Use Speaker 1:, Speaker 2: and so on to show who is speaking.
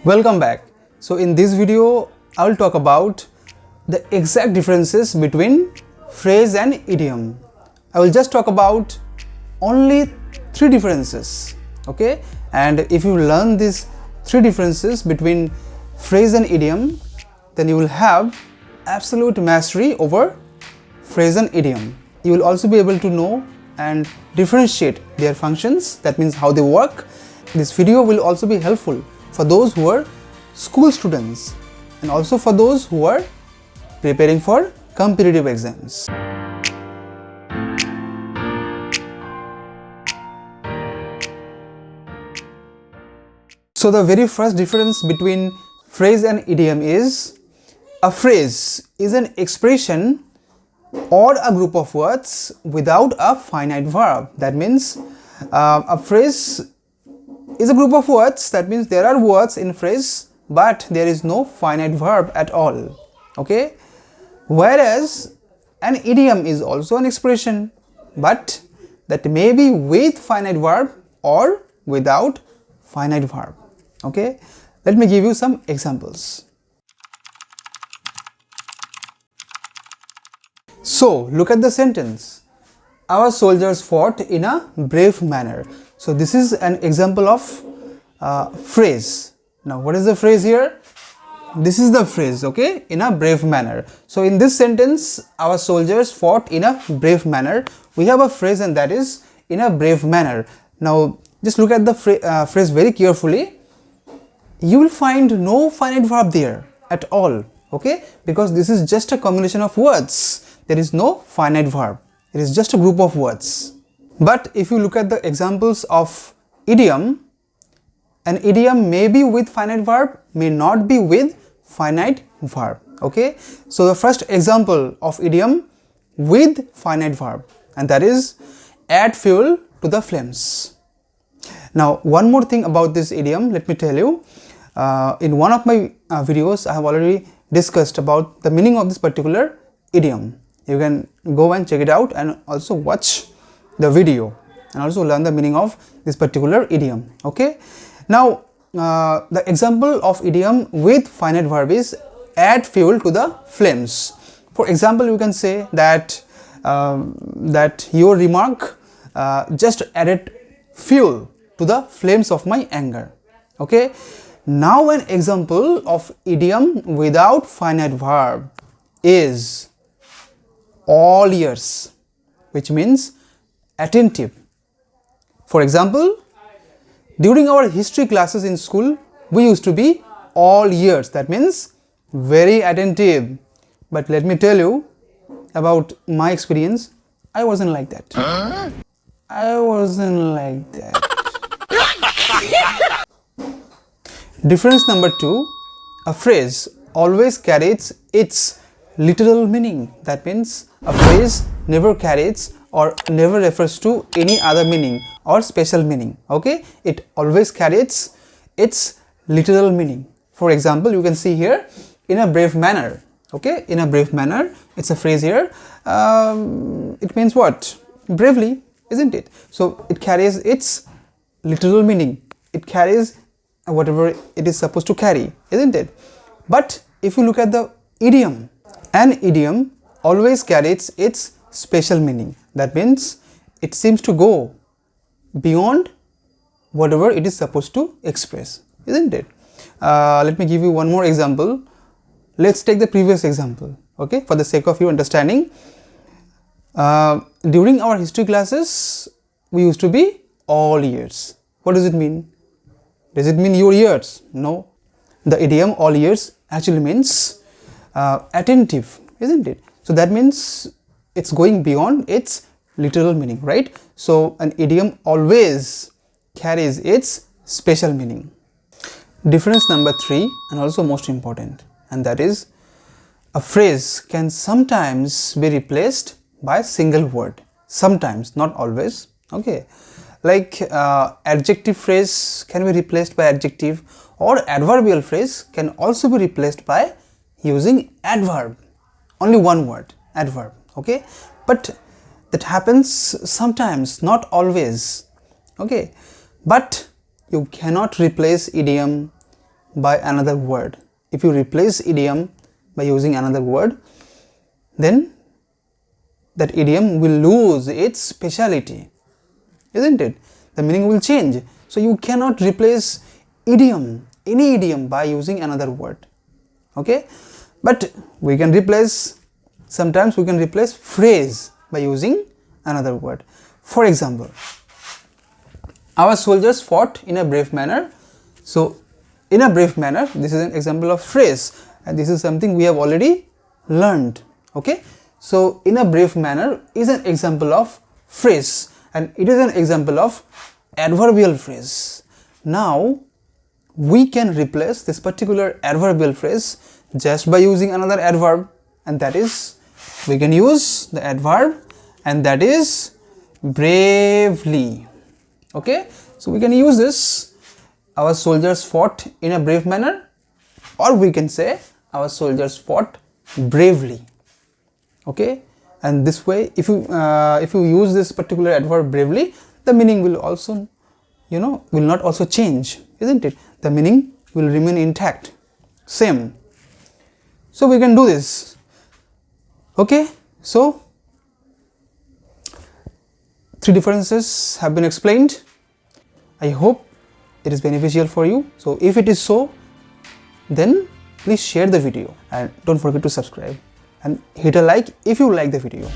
Speaker 1: Welcome back. So in this video I will talk about the exact differences between phrase and idiom. I will just talk about only three differences, okay? And if you learn these three differences between phrase and idiom, then you will have absolute mastery over phrase and idiom. You will also be able to know and differentiate their functions, that means how they work. This video will also be helpful for those who are school students and also for those who are preparing for competitive exams. So the very first difference between phrase and idiom is a phrase is an expression or a group of words without a finite verb. That means a phrase is a group of words. That means there are words in phrase but there is no finite verb at all, okay? Whereas an idiom is also an expression but that may be with finite verb or without finite verb, okay? Let me give you some examples. So look at the sentence. Our soldiers fought in a brave manner. So this is an example of phrase. Now what is the phrase here? This is the phrase, okay, in a brave manner. So in this sentence, our soldiers fought in a brave manner. We have a phrase and that is in a brave manner. Now just look at the phrase very carefully. You will find no finite verb there at all, okay, because this is just a combination of words. There is no finite verb. It is just a group of words. But if you look at the examples of idiom, an idiom may be with finite verb, may not be with finite verb, okay? So the first example of idiom with finite verb, and that is add fuel to the flames. Now one more thing about this idiom, let me tell you. In one of my videos I have already discussed about the meaning of this particular idiom. You can go and check it out and also watch the video and also learn the meaning of this particular idiom, okay? Now the example of idiom with finite verb is add fuel to the flames. For example, you can say that that your remark just added fuel to the flames of my anger, okay? Now an example of idiom without finite verb is all ears, which means attentive. For example, during our history classes in school, we used to be all ears. That means very attentive. But let me tell you about my experience. I wasn't like that. I wasn't like that. Difference number two, a phrase always carries its literal meaning. That means a phrase never carries or never refers to any other meaning or special meaning, okay? It always carries its literal meaning. For example, you can see here, in a brave manner, okay? In a brave manner, it's a phrase here. It means what? Bravely, isn't it? So it carries its literal meaning. It carries whatever it is supposed to carry, isn't it? But if you look at the idiom, an idiom always carries its special meaning. That means it seems to go beyond whatever it is supposed to express, isn't it? Let me give you one more example. Let's take the previous example, okay, for the sake of your understanding. During our history classes, we used to be all ears. What does it mean? Does it mean your ears? No. The idiom all ears actually means attentive, isn't it? So that means it's going beyond its literal meaning, right? So an idiom always carries its special meaning. Difference number three, and also most important, and that is a phrase can sometimes be replaced by a single word. Sometimes, not always, okay? Like adjective phrase can be replaced by adjective, or adverbial phrase can also be replaced by using adverb. Only one word, adverb, okay? But that happens sometimes, not always, okay? But you cannot replace idiom by another word. If you replace idiom by using another word, then that idiom will lose its speciality, isn't it? The meaning will change. So you cannot replace idiom, any idiom, by using another word. Okay, but we can replace, sometimes we can replace phrase by using another word. For example, our soldiers fought in a brave manner. So in a brave manner, this is an example of phrase, and this is something we have already learned. Okay, so in a brave manner is an example of phrase, and it is an example of adverbial phrase. Now we can replace this particular adverbial phrase just by using another adverb, and that is, we can use the adverb, and that is bravely. Okay, so we can use this, our soldiers fought in a brave manner, or we can say our soldiers fought bravely. Okay, and this way, if you use this particular adverb bravely, the meaning will also, will not also change, isn't it? The meaning will remain intact, same. So we can do this. Okay, so 3 differences have been explained. I hope it is beneficial for you. So if it is so, then please share the video and don't forget to subscribe and hit a like if you like the video.